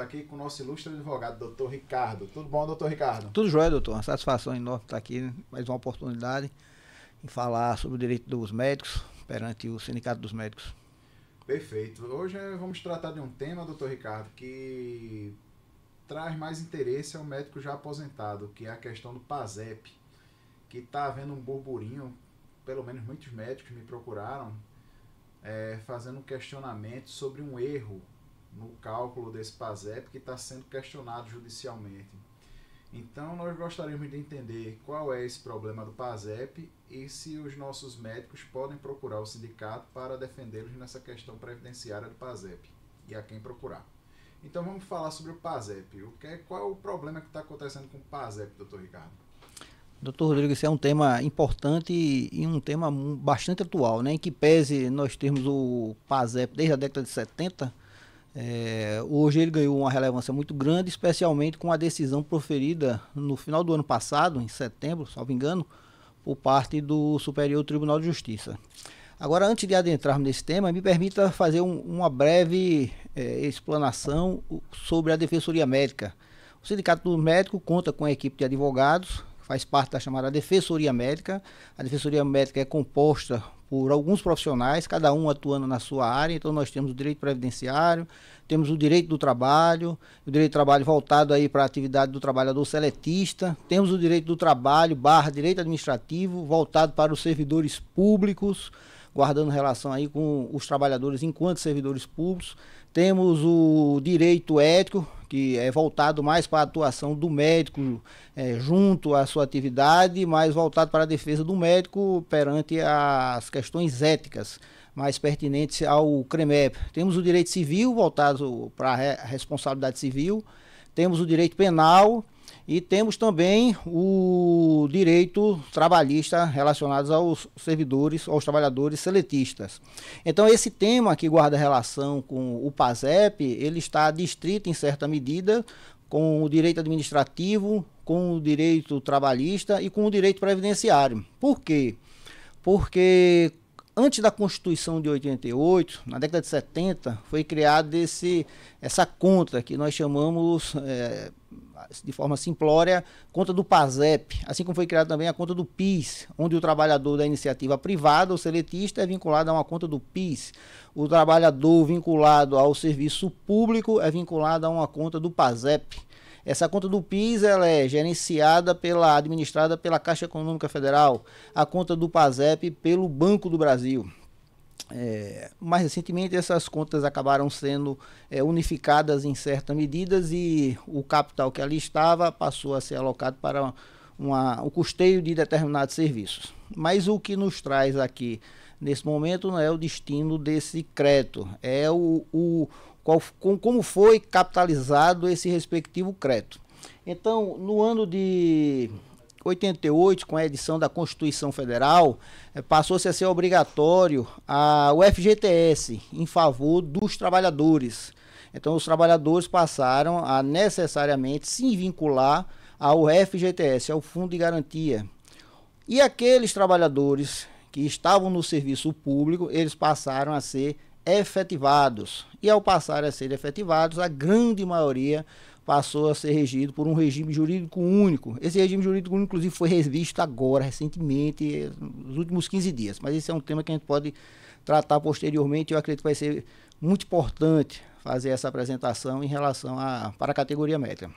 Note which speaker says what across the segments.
Speaker 1: aqui com o nosso ilustre advogado, doutor Ricardo. Tudo bom, doutor Ricardo?
Speaker 2: Tudo jóia, doutor. Uma satisfação enorme estar aqui, mais uma oportunidade em falar sobre o direito dos médicos perante o Sindicato dos Médicos.
Speaker 1: Perfeito. Hoje vamos tratar de um tema, doutor Ricardo, que traz mais interesse ao médico já aposentado, que é a questão do PASEP, que está havendo um burburinho, pelo menos muitos médicos me procuraram, fazendo um questionamento sobre um erro no cálculo desse PASEP que está sendo questionado judicialmente. Então nós gostaríamos de entender qual é esse problema do PASEP e se os nossos médicos podem procurar o sindicato para defendê-los nessa questão previdenciária do PASEP e a quem procurar. Então vamos falar sobre o PASEP. Qual é o problema que está acontecendo com o PASEP, doutor Ricardo?
Speaker 2: Doutor Rodrigo, esse é um tema importante e um tema bastante atual, né? Em que pese nós temos o PASEP desde a década de 70, hoje ele ganhou uma relevância muito grande, especialmente com a decisão proferida no final do ano passado, em setembro, salvo engano, por parte do Superior Tribunal de Justiça. Agora, antes de adentrarmos nesse tema, me permita fazer uma breve explanação sobre a Defensoria Médica. O Sindicato dos Médicos conta com a equipe de advogados, faz parte da chamada Defensoria Médica. A Defensoria Médica é composta por alguns profissionais, cada um atuando na sua área. Então nós temos o direito previdenciário, temos o direito do trabalho voltado aí para a atividade do trabalhador seletista, temos o direito do trabalho / direito administrativo voltado para os servidores públicos, guardando relação aí com os trabalhadores enquanto servidores públicos. Temos o direito ético, que é voltado mais para a atuação do médico junto à sua atividade, mais voltado para a defesa do médico perante as questões éticas mais pertinentes ao CREMEP. Temos o direito civil voltado para a responsabilidade civil, temos o direito penal e temos também o direito trabalhista relacionado aos servidores, aos trabalhadores seletistas. Então esse tema que guarda relação com o PASEP, ele está distrito em certa medida com o direito administrativo, com o direito trabalhista e com o direito previdenciário. Por quê? Porque antes da Constituição de 88, na década de 70, foi criada essa conta que nós chamamos, de forma simplória, conta do PASEP, assim como foi criada também a conta do PIS, onde o trabalhador da iniciativa privada ou seletista é vinculado a uma conta do PIS. O trabalhador vinculado ao serviço público é vinculado a uma conta do PASEP. Essa conta do PIS ela é administrada pela Caixa Econômica Federal, a conta do PASEP pelo Banco do Brasil. Mais recentemente essas contas acabaram sendo unificadas em certas medidas e o capital que ali estava passou a ser alocado para o custeio de determinados serviços. Mas o que nos traz aqui nesse momento não é o destino desse crédito, é como foi capitalizado esse respectivo crédito. Então, no ano de 88, com a edição da Constituição Federal, passou-se a ser obrigatório o FGTS em favor dos trabalhadores. Então, os trabalhadores passaram a necessariamente se vincular ao FGTS, ao Fundo de Garantia. E aqueles trabalhadores que estavam no serviço público, eles passaram a ser efetivados. E ao passar a ser efetivados, a grande maioria passou a ser regido por um regime jurídico único. Esse regime jurídico único, inclusive, foi revisto agora, recentemente, nos últimos 15 dias. Mas esse é um tema que a gente pode tratar posteriormente. Eu acredito que vai ser muito importante fazer essa apresentação em relação para a categoria médica.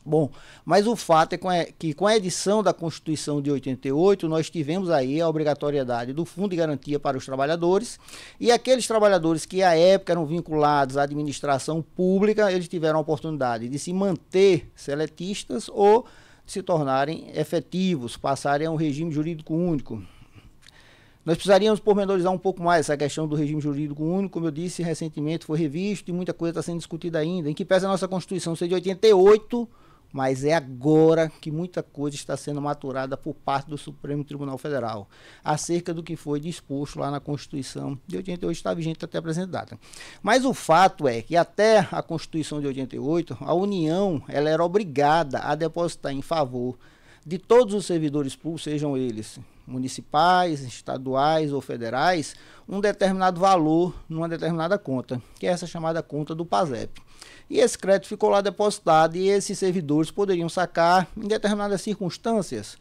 Speaker 2: Bom, mas o fato é que com a edição da Constituição de 88, nós tivemos aí a obrigatoriedade do Fundo de Garantia para os trabalhadores, e aqueles trabalhadores que à época eram vinculados à administração pública, eles tiveram a oportunidade de se manter seletistas ou se tornarem efetivos, passarem a um regime jurídico único. Nós precisaríamos pormenorizar um pouco mais essa questão do regime jurídico único. Como eu disse, recentemente foi revisto e muita coisa está sendo discutida ainda, em que pese a nossa Constituição ser de 88, mas é agora que muita coisa está sendo maturada por parte do Supremo Tribunal Federal, acerca do que foi disposto lá na Constituição de 88, está vigente até a presente data. Mas o fato é que até a Constituição de 88, a União ela era obrigada a depositar em favor de todos os servidores públicos, sejam eles municipais, estaduais ou federais, um determinado valor numa determinada conta, que é essa chamada conta do PASEP. E esse crédito ficou lá depositado e esses servidores poderiam sacar em determinadas circunstâncias.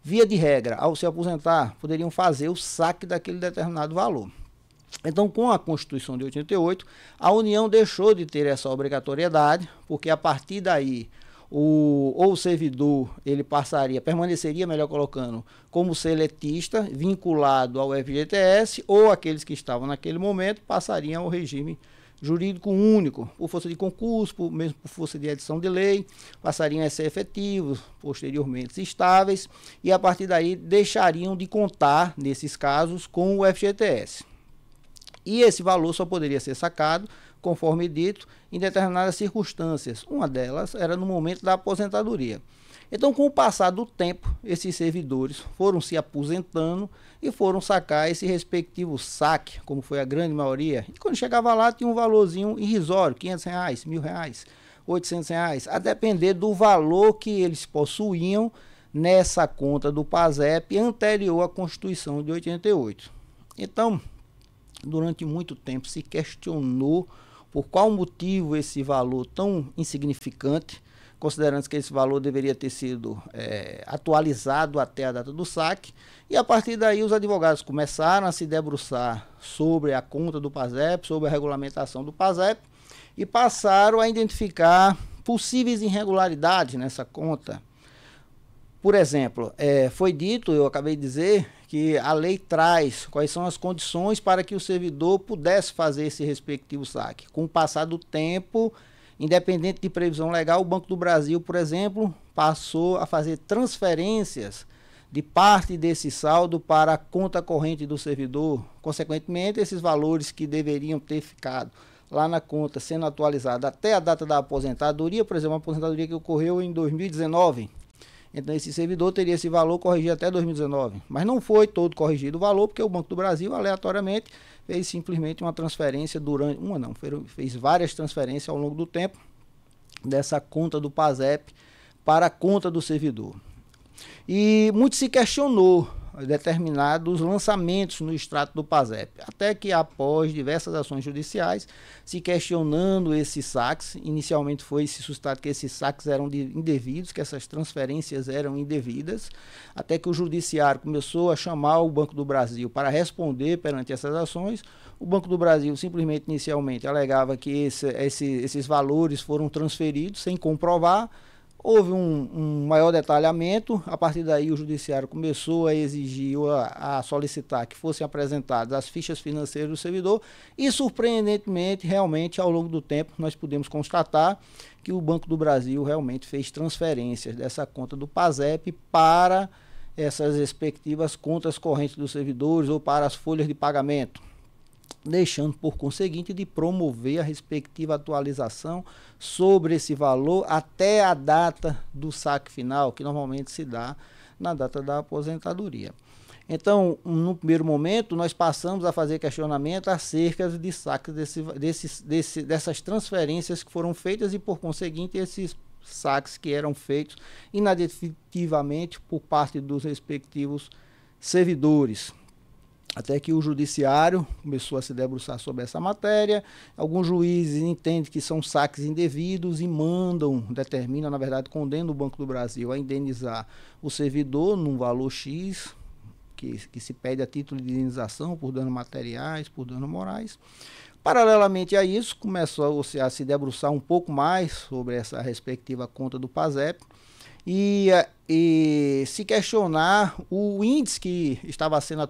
Speaker 2: Via de regra, ao se aposentar, poderiam fazer o saque daquele determinado valor. Então, com a Constituição de 88, a União deixou de ter essa obrigatoriedade, porque a partir daí o servidor ele permaneceria, melhor colocando, como seletista, vinculado ao FGTS, ou aqueles que estavam naquele momento passariam ao regime jurídico único, por força de concurso, mesmo por força de edição de lei, passariam a ser efetivos, posteriormente estáveis, e a partir daí deixariam de contar, nesses casos, com o FGTS. E esse valor só poderia ser sacado, conforme dito, em determinadas circunstâncias. Uma delas era no momento da aposentadoria. Então, com o passar do tempo, esses servidores foram se aposentando e foram sacar esse respectivo saque, como foi a grande maioria. E quando chegava lá, tinha um valorzinho irrisório, R$500, R$1.000, R$800, a depender do valor que eles possuíam nessa conta do PASEP anterior à Constituição de 88. Então, durante muito tempo se questionou por qual motivo esse valor tão insignificante, considerando que esse valor deveria ter sido atualizado até a data do saque, e a partir daí os advogados começaram a se debruçar sobre a conta do PASEP, sobre a regulamentação do PASEP, e passaram a identificar possíveis irregularidades nessa conta. Por exemplo, foi dito, eu acabei de dizer, que a lei traz quais são as condições para que o servidor pudesse fazer esse respectivo saque. Com o passar do tempo, independente de previsão legal, o Banco do Brasil, por exemplo, passou a fazer transferências de parte desse saldo para a conta corrente do servidor. Consequentemente, esses valores que deveriam ter ficado lá na conta sendo atualizados até a data da aposentadoria, por exemplo, uma aposentadoria que ocorreu em 2019, então esse servidor teria esse valor corrigido até 2019, mas não foi todo corrigido o valor, porque o Banco do Brasil aleatoriamente fez simplesmente uma transferência fez várias transferências ao longo do tempo dessa conta do PASEP para a conta do servidor. E muito se questionou determinados lançamentos no extrato do PASEP, até que após diversas ações judiciais, se questionando esses saques, inicialmente foi se suscitado que esses saques eram indevidos, que essas transferências eram indevidas, até que o judiciário começou a chamar o Banco do Brasil para responder perante essas ações. O Banco do Brasil simplesmente inicialmente alegava que esses valores foram transferidos sem comprovar. Houve um maior detalhamento, a partir daí o judiciário começou a exigir, a solicitar que fossem apresentadas as fichas financeiras do servidor e, surpreendentemente, realmente, ao longo do tempo, nós pudemos constatar que o Banco do Brasil realmente fez transferências dessa conta do PASEP para essas respectivas contas correntes dos servidores ou para as folhas de pagamento, deixando por conseguinte de promover a respectiva atualização sobre esse valor até a data do saque final, que normalmente se dá na data da aposentadoria. Então, no primeiro momento, nós passamos a fazer questionamento acerca de saques dessas transferências que foram feitas e, por conseguinte, esses saques que eram feitos inadvertidamente por parte dos respectivos servidores. Até que o judiciário começou a se debruçar sobre essa matéria. Alguns juízes entendem que são saques indevidos e determinam, na verdade, condenam o Banco do Brasil a indenizar o servidor num valor X, que se pede a título de indenização por danos materiais, por danos morais. Paralelamente a isso, começou a se debruçar um pouco mais sobre essa respectiva conta do PASEP, e se questionar o índice que estava sendo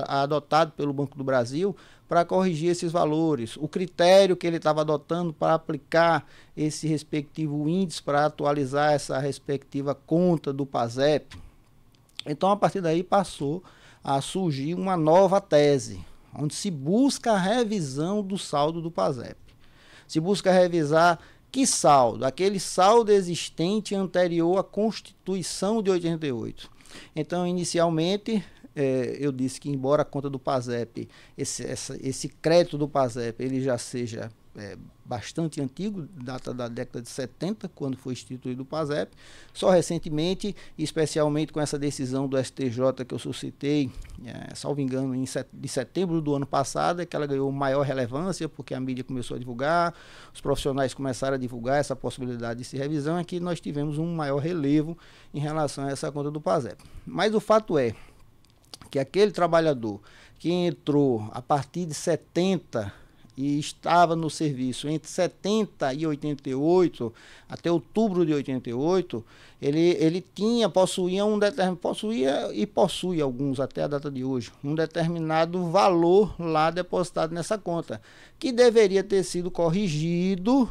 Speaker 2: adotado pelo Banco do Brasil para corrigir esses valores, o critério que ele estava adotando para aplicar esse respectivo índice para atualizar essa respectiva conta do PASEP. Então, a partir daí passou a surgir uma nova tese, onde se busca a revisão do saldo do PASEP. Se busca revisar que saldo? Aquele saldo existente anterior à Constituição de 88. Então, inicialmente, eu disse que, embora a conta do PASEP, esse crédito do PASEP, ele já seja bastante antigo, data da década de 70, quando foi instituído o PASEP. Só recentemente, especialmente com essa decisão do STJ que eu suscitei, salvo engano, de setembro do ano passado, é que ela ganhou maior relevância, porque a mídia começou a divulgar, os profissionais começaram a divulgar essa possibilidade de se revisão, é que nós tivemos um maior relevo em relação a essa conta do PASEP. Mas o fato é que aquele trabalhador que entrou a partir de 70 e estava no serviço entre 70 e 88, até outubro de 88, ele possuía e possui alguns até a data de hoje, um determinado valor lá depositado nessa conta, que deveria ter sido corrigido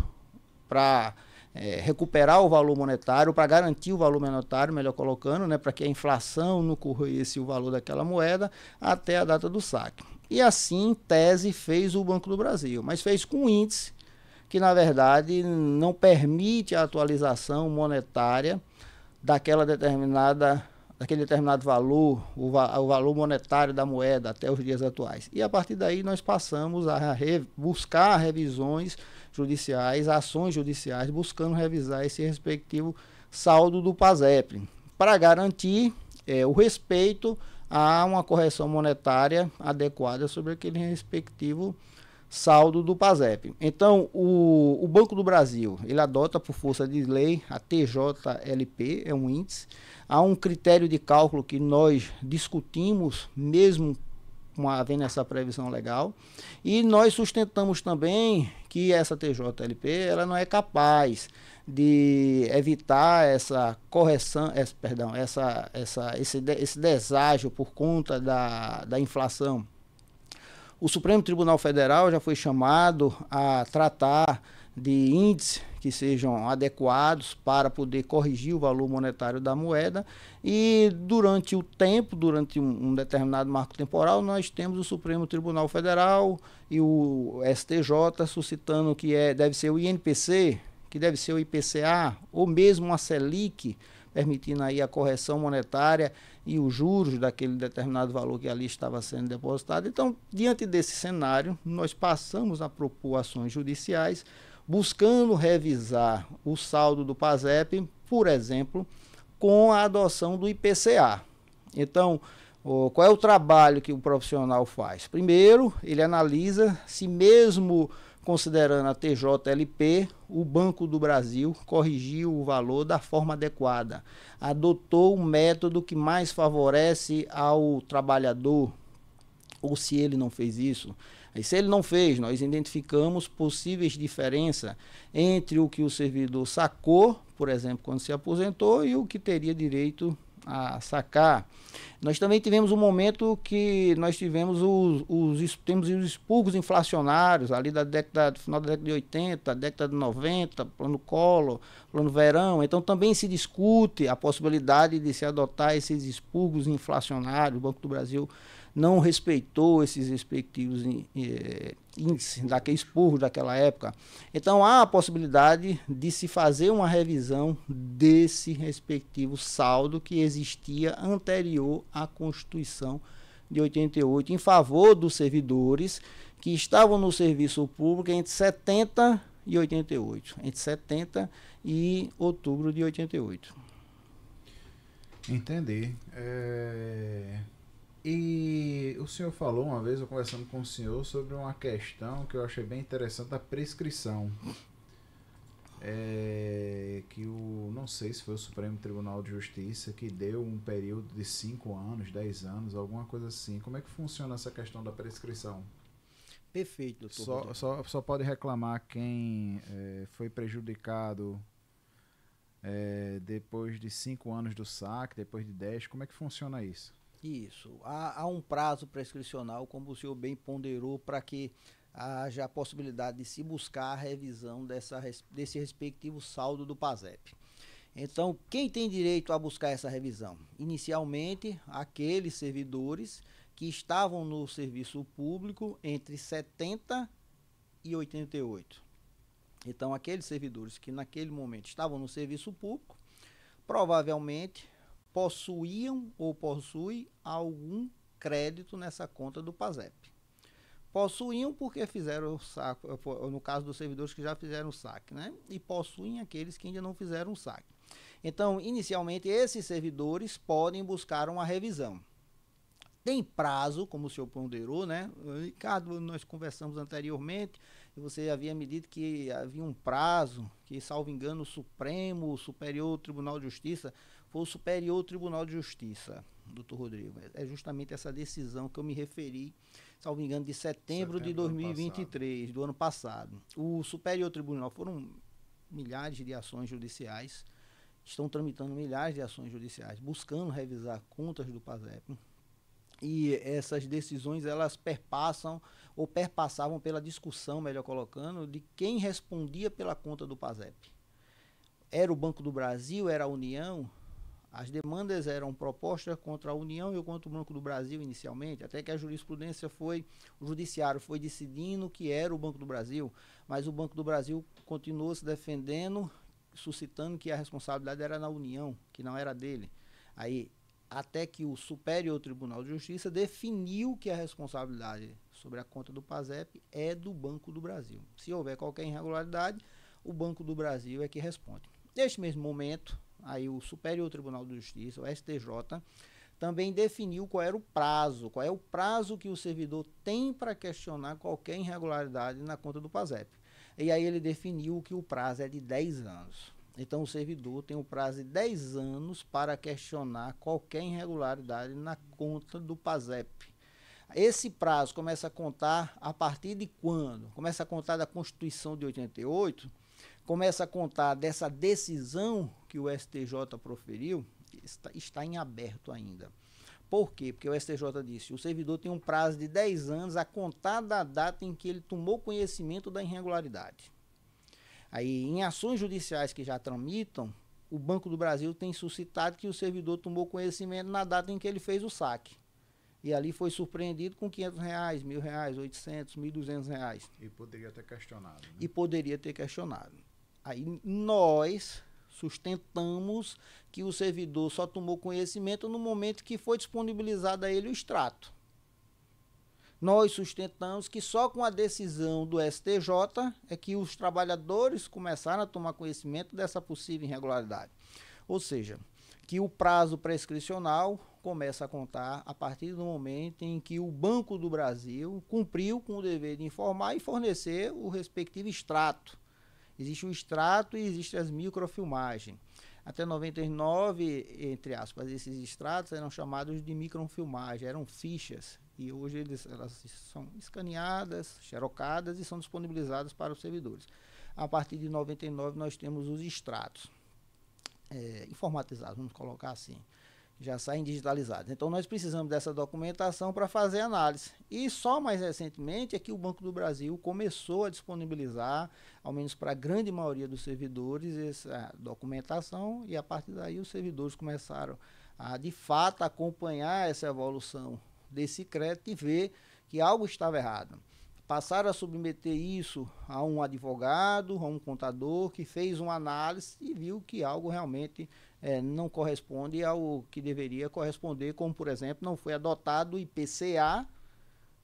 Speaker 2: para recuperar o valor monetário, para garantir o valor monetário, melhor colocando, né, para que a inflação não corroesse o valor daquela moeda até a data do saque. E assim, em tese, fez o Banco do Brasil, mas fez com um índice que, na verdade, não permite a atualização monetária daquele determinado valor, o valor monetário da moeda até os dias atuais. E a partir daí nós passamos a buscar revisões judiciais, ações judiciais, buscando revisar esse respectivo saldo do PASEP, para garantir o respeito a uma correção monetária adequada sobre aquele respectivo saldo do PASEP. Então, o Banco do Brasil, ele adota por força de lei a TJLP, é um índice. Há um critério de cálculo que nós discutimos, mesmo havendo essa previsão legal, e nós sustentamos também que essa TJLP ela não é capaz de evitar essa correção, esse deságio por conta da inflação. O Supremo Tribunal Federal já foi chamado a tratar de índices que sejam adequados para poder corrigir o valor monetário da moeda, e durante um determinado marco temporal, nós temos o Supremo Tribunal Federal e o STJ suscitando que deve ser o INPC, que deve ser o IPCA, ou mesmo uma Selic, permitindo aí a correção monetária e os juros daquele determinado valor que ali estava sendo depositado. Então, diante desse cenário, nós passamos a propor ações judiciais, buscando revisar o saldo do PASEP, por exemplo, com a adoção do IPCA. Então, qual é o trabalho que o profissional faz? Primeiro, ele analisa se, mesmo considerando a TJLP, o Banco do Brasil corrigiu o valor da forma adequada, adotou um método que mais favorece ao trabalhador, ou se ele não fez isso. E se ele não fez, nós identificamos possíveis diferenças entre o que o servidor sacou, por exemplo, quando se aposentou, e o que teria direito a sacar. Nós também tivemos um momento que nós tivemos os expurgos inflacionários, ali final da década de 80, década de 90, plano Collor, plano Verão. Então também se discute a possibilidade de se adotar esses expurgos inflacionários. O Banco do Brasil não respeitou esses respectivos índices daquele expurgo daquela época. Então há a possibilidade de se fazer uma revisão desse respectivo saldo que existia anterior à Constituição de 88, em favor dos servidores que estavam no serviço público entre 70 e 88, entre 70 e outubro de 88.
Speaker 1: Entendi. E o senhor falou uma vez, eu conversando com o senhor, sobre uma questão que eu achei bem interessante, da prescrição. Que não sei se foi o Supremo Tribunal de Justiça que deu um período de 5 anos, 10 anos, alguma coisa assim. Como é que funciona essa questão da prescrição?
Speaker 2: Perfeito, doutor.
Speaker 1: Só pode reclamar quem foi prejudicado depois de 5 anos do saque, depois de 10. Como é que funciona isso?
Speaker 2: Isso. Há um prazo prescricional, como o senhor bem ponderou, para que haja a possibilidade de se buscar a revisão desse respectivo saldo do PASEP. Então, quem tem direito a buscar essa revisão? Inicialmente, aqueles servidores que estavam no serviço público entre 70 e 88. Então, aqueles servidores que naquele momento estavam no serviço público, provavelmente possuíam ou possuem algum crédito nessa conta do PASEP. Possuíam porque fizeram o saque, no caso dos servidores que já fizeram o saque, né? E possuem aqueles que ainda não fizeram o saque. Então, inicialmente, esses servidores podem buscar uma revisão. Tem prazo, como o senhor ponderou, né? Ricardo, nós conversamos anteriormente e você havia me dito que havia um prazo, que, salvo engano, o Superior Tribunal de Justiça, foi o Superior Tribunal de Justiça, doutor Rodrigo. É justamente essa decisão que eu me referi, salvo engano, de setembro de 2023, do ano passado. O Superior Tribunal foram milhares de ações judiciais, estão tramitando milhares de ações judiciais, buscando revisar contas do PASEP. E essas decisões, elas perpassam ou perpassavam pela discussão, melhor colocando, de quem respondia pela conta do PASEP. Era o Banco do Brasil, era a União. As demandas eram propostas contra a União e contra o Banco do Brasil inicialmente, até que a jurisprudência o judiciário foi decidindo que era o Banco do Brasil, mas o Banco do Brasil continuou se defendendo, suscitando que a responsabilidade era na União, que não era dele. Aí, até que o Superior Tribunal de Justiça definiu que a responsabilidade sobre a conta do PASEP é do Banco do Brasil. Se houver qualquer irregularidade, o Banco do Brasil é que responde. Neste mesmo momento, aí o Superior Tribunal de Justiça, o STJ, também definiu qual é o prazo que o servidor tem para questionar qualquer irregularidade na conta do PASEP. E aí ele definiu que o prazo é de 10 anos. Então, o servidor tem um prazo de 10 anos para questionar qualquer irregularidade na conta do PASEP. Esse prazo começa a contar a partir de quando? Começa a contar da Constituição de 88, começa a contar dessa decisão que o STJ proferiu, está em aberto ainda. Por quê? Porque o STJ disse, o servidor tem um prazo de 10 anos a contar da data em que ele tomou conhecimento da irregularidade. Aí, em ações judiciais que já tramitam, o Banco do Brasil tem suscitado que o servidor tomou conhecimento na data em que ele fez o saque. E ali foi surpreendido com R$500, R$1.000, R$800, R$1.200.
Speaker 1: E poderia ter questionado. Né?
Speaker 2: E poderia ter questionado. Aí nós sustentamos que o servidor só tomou conhecimento no momento que foi disponibilizado a ele o extrato. Nós sustentamos que só com a decisão do STJ é que os trabalhadores começaram a tomar conhecimento dessa possível irregularidade. Ou seja, que o prazo prescricional começa a contar a partir do momento em que o Banco do Brasil cumpriu com o dever de informar e fornecer o respectivo extrato. Existe o extrato e existe as microfilmagens. Até 99, entre aspas, esses extratos eram chamados de microfilmagem, eram fichas. E hoje elas são escaneadas, xerocadas e são disponibilizadas para os servidores. A partir de 99 nós temos os extratos informatizados, vamos colocar assim. Já saem digitalizados. Então nós precisamos dessa documentação para fazer análise. E só mais recentemente é que o Banco do Brasil começou a disponibilizar, ao menos para a grande maioria dos servidores, essa documentação, e a partir daí os servidores começaram a, de fato, acompanhar essa evolução desse crédito e ver que algo estava errado. Passaram a submeter isso a um advogado, a um contador, que fez uma análise e viu que algo realmente não corresponde ao que deveria corresponder, como, por exemplo, não foi adotado o IPCA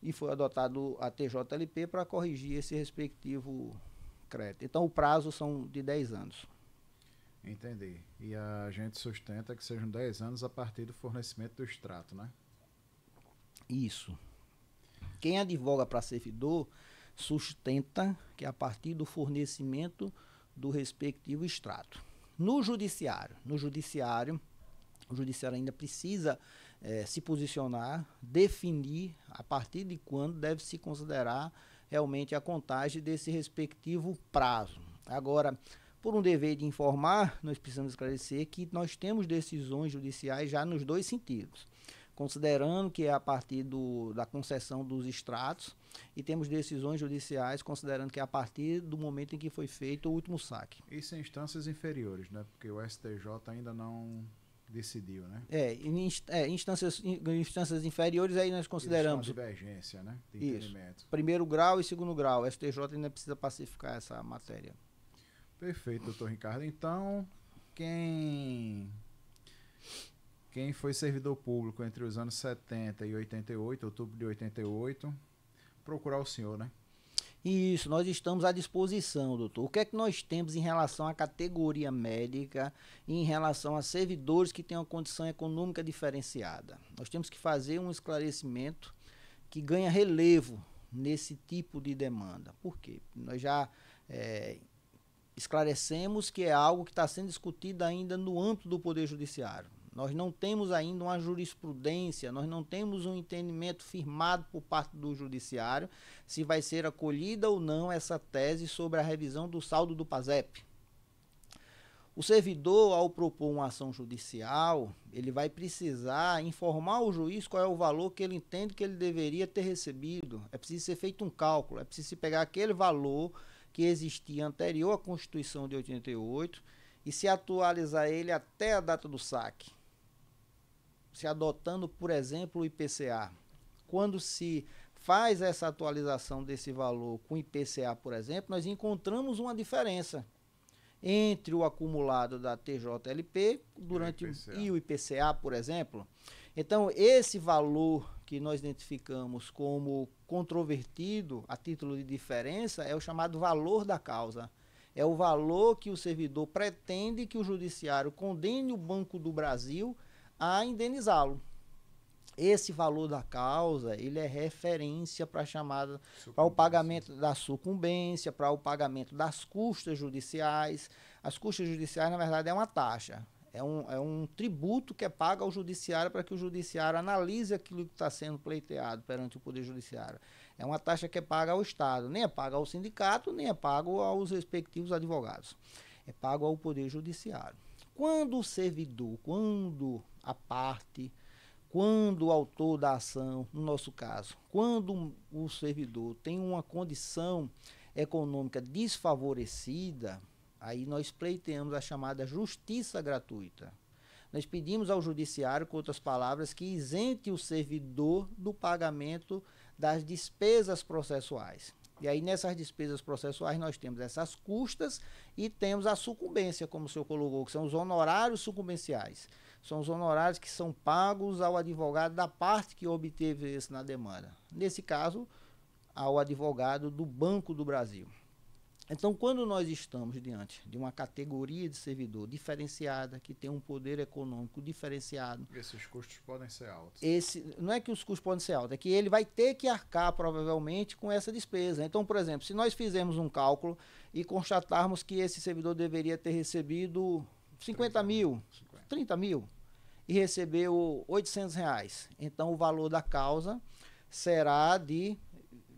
Speaker 2: e foi adotado a TJLP para corrigir esse respectivo crédito. Então, o prazo são de 10 anos.
Speaker 1: Entendi. E a gente sustenta que sejam 10 anos a partir do fornecimento do extrato, né?
Speaker 2: Isso. Quem advoga para servidor sustenta que a partir do fornecimento do respectivo extrato. No judiciário, o judiciário ainda precisa se posicionar, definir a partir de quando deve se considerar realmente a contagem desse respectivo prazo. Agora, por um dever de informar, nós precisamos esclarecer que nós temos decisões judiciais já nos dois sentidos. Considerando que é a partir da concessão dos extratos, e temos decisões judiciais considerando que é a partir do momento em que foi feito o último saque.
Speaker 1: Isso em instâncias inferiores, né? Porque o STJ ainda não decidiu, né?
Speaker 2: Em instâncias inferiores aí nós consideramos...
Speaker 1: Isso é uma divergência, né? De entendimento.
Speaker 2: Isso, primeiro grau e segundo grau. O STJ ainda precisa pacificar essa matéria.
Speaker 1: Perfeito, doutor Ricardo. Então, quem foi servidor público entre os anos 70 e 88, outubro de 88, procurar o senhor, né?
Speaker 2: Isso, nós estamos à disposição, doutor. O que é que nós temos em relação à categoria médica e em relação a servidores que têm uma condição econômica diferenciada? Nós temos que fazer um esclarecimento que ganha relevo nesse tipo de demanda. Por quê? Nós já esclarecemos que é algo que está sendo discutido ainda no âmbito do Poder Judiciário. Nós não temos ainda uma jurisprudência, nós não temos um entendimento firmado por parte do Judiciário se vai ser acolhida ou não essa tese sobre a revisão do saldo do PASEP. O servidor, ao propor uma ação judicial, ele vai precisar informar ao juiz qual é o valor que ele entende que ele deveria ter recebido. É preciso ser feito um cálculo, é preciso se pegar aquele valor que existia anterior à Constituição de 88 e se atualizar ele até a data do saque. Se adotando, por exemplo, o IPCA. Quando se faz essa atualização desse valor com o IPCA, por exemplo, nós encontramos uma diferença entre o acumulado da TJLP e o IPCA, por exemplo. Então, esse valor que nós identificamos como controvertido a título de diferença é o chamado valor da causa. É o valor que o servidor pretende que o judiciário condene o Banco do Brasil a indenizá-lo. Esse valor da causa, ele é referência para o pagamento da sucumbência, para o pagamento das custas judiciais. As custas judiciais, na verdade, é uma taxa. É um tributo que é pago ao judiciário para que o judiciário analise aquilo que está sendo pleiteado perante o Poder Judiciário. É uma taxa que é paga ao Estado, nem é paga ao sindicato, nem é pago aos respectivos advogados. É pago ao Poder Judiciário. Quando o servidor, quando a parte, quando o autor da ação, no nosso caso, quando o servidor tem uma condição econômica desfavorecida, aí nós pleiteamos a chamada justiça gratuita. Nós pedimos ao judiciário, com outras palavras, que isente o servidor do pagamento das despesas processuais. E aí, nessas despesas processuais, nós temos essas custas e temos a sucumbência, como o senhor colocou, que são os honorários sucumbenciais. São os honorários que são pagos ao advogado da parte que obteve esse na demanda. Nesse caso, ao advogado do Banco do Brasil. Então, quando nós estamos diante de uma categoria de servidor diferenciada, que tem um poder econômico diferenciado...
Speaker 1: Esses custos podem ser altos.
Speaker 2: Não é que os custos podem ser altos, é que ele vai ter que arcar, provavelmente, com essa despesa. Então, por exemplo, se nós fizermos um cálculo e constatarmos que esse servidor deveria ter recebido 50 mil, 30 mil, e recebeu R$800, então o valor da causa será de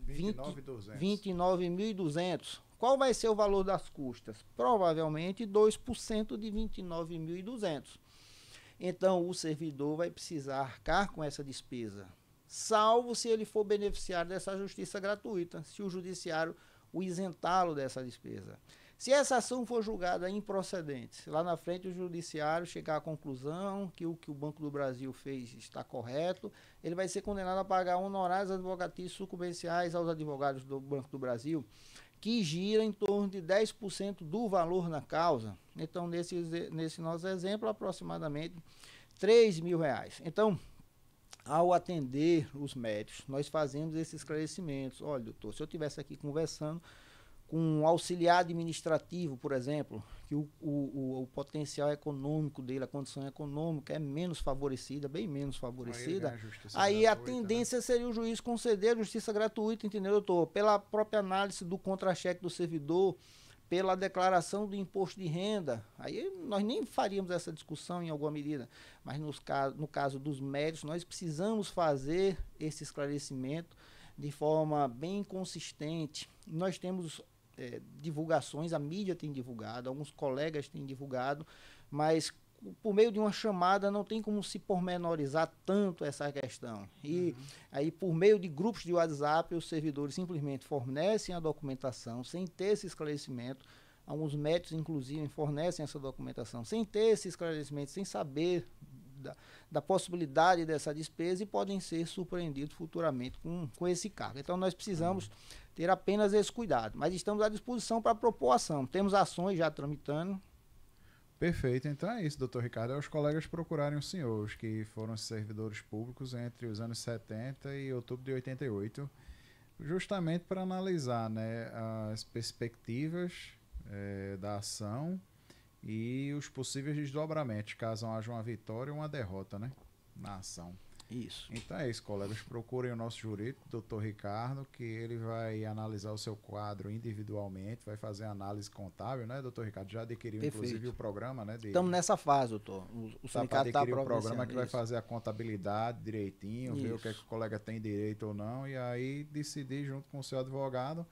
Speaker 2: 29.200. Qual vai ser o valor das custas? Provavelmente 2% de 29.200. Então, o servidor vai precisar arcar com essa despesa, salvo se ele for beneficiário dessa justiça gratuita, se o judiciário o isentá-lo dessa despesa. Se essa ação for julgada improcedente, se lá na frente o judiciário chegar à conclusão que o Banco do Brasil fez está correto, ele vai ser condenado a pagar honorários advocatícios sucumbenciais aos advogados do Banco do Brasil, que gira em torno de 10% do valor na causa. Então, nesse nosso exemplo, aproximadamente R$3.000. Então, ao atender os médicos, nós fazemos esses esclarecimentos. Olha, doutor, se eu estivesse aqui conversando com um auxiliar administrativo, por exemplo, que o potencial econômico dele, a condição econômica é menos favorecida, bem menos favorecida, aí a tendência seria o juiz conceder a justiça gratuita, entendeu, doutor? Pela própria análise do contra-cheque do servidor, pela declaração do imposto de renda, aí nós nem faríamos essa discussão em alguma medida, mas no caso dos médicos, nós precisamos fazer esse esclarecimento de forma bem consistente. Nós temos divulgações, a mídia tem divulgado, alguns colegas têm divulgado, mas por meio de uma chamada não tem como se pormenorizar tanto essa questão. E aí, por meio de grupos de WhatsApp, os servidores simplesmente fornecem a documentação sem ter esse esclarecimento. Alguns médicos, inclusive, fornecem essa documentação sem ter esse esclarecimento, sem saber da possibilidade dessa despesa e podem ser surpreendidos futuramente com esse cargo. Então, nós precisamos ter apenas esse cuidado, mas estamos à disposição para propor ação. Temos ações já tramitando.
Speaker 1: Perfeito, então é isso, doutor Ricardo. É os colegas procurarem os senhores que foram servidores públicos entre os anos 70 e outubro de 88, justamente para analisar, né, as perspectivas da ação e os possíveis desdobramentos, caso haja uma vitória ou uma derrota, né, na ação.
Speaker 2: Isso.
Speaker 1: Então é isso, colegas. Procurem o nosso jurídico, Dr. Ricardo, que ele vai analisar o seu quadro individualmente, vai fazer análise contábil, né, Dr. Ricardo? Já adquiriu,
Speaker 2: Perfeito.
Speaker 1: inclusive, o programa, né?
Speaker 2: Estamos nessa fase, doutor. O sindicato está
Speaker 1: adquirir o programa que vai
Speaker 2: isso.
Speaker 1: fazer a contabilidade direitinho,
Speaker 2: Isso.
Speaker 1: ver o que o colega tem direito ou não, e aí decidir junto com o seu advogado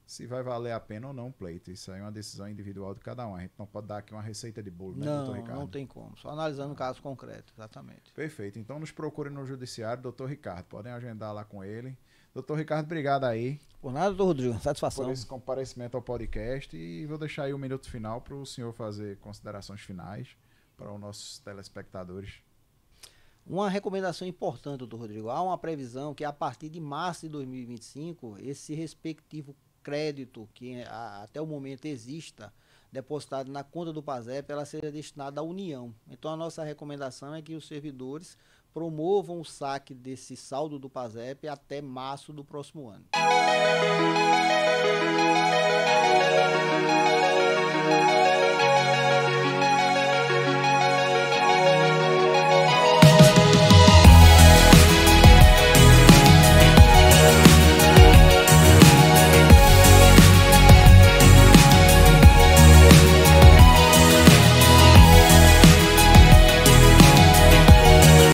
Speaker 1: se vai valer a pena ou não o pleito. Isso aí é uma decisão individual de cada um. A gente não pode dar aqui uma receita de bolo, né, doutor Ricardo?
Speaker 2: Não tem como. Só analisando o caso concreto, exatamente.
Speaker 1: Perfeito. Então nos procure no judiciário, doutor Ricardo. Podem agendar lá com ele. Doutor Ricardo, obrigado aí
Speaker 2: Por nada, doutor Rodrigo. Satisfação.
Speaker 1: por esse comparecimento ao podcast e vou deixar aí o minuto final para o senhor fazer considerações finais para os nossos telespectadores.
Speaker 2: Uma recomendação importante, doutor Rodrigo. Há uma previsão que a partir de março de 2025, esse respectivo crédito que até o momento exista, depositado na conta do PASEP, ela seja destinada à União. Então a nossa recomendação é que os servidores promovam o saque desse saldo do PASEP até março do próximo ano.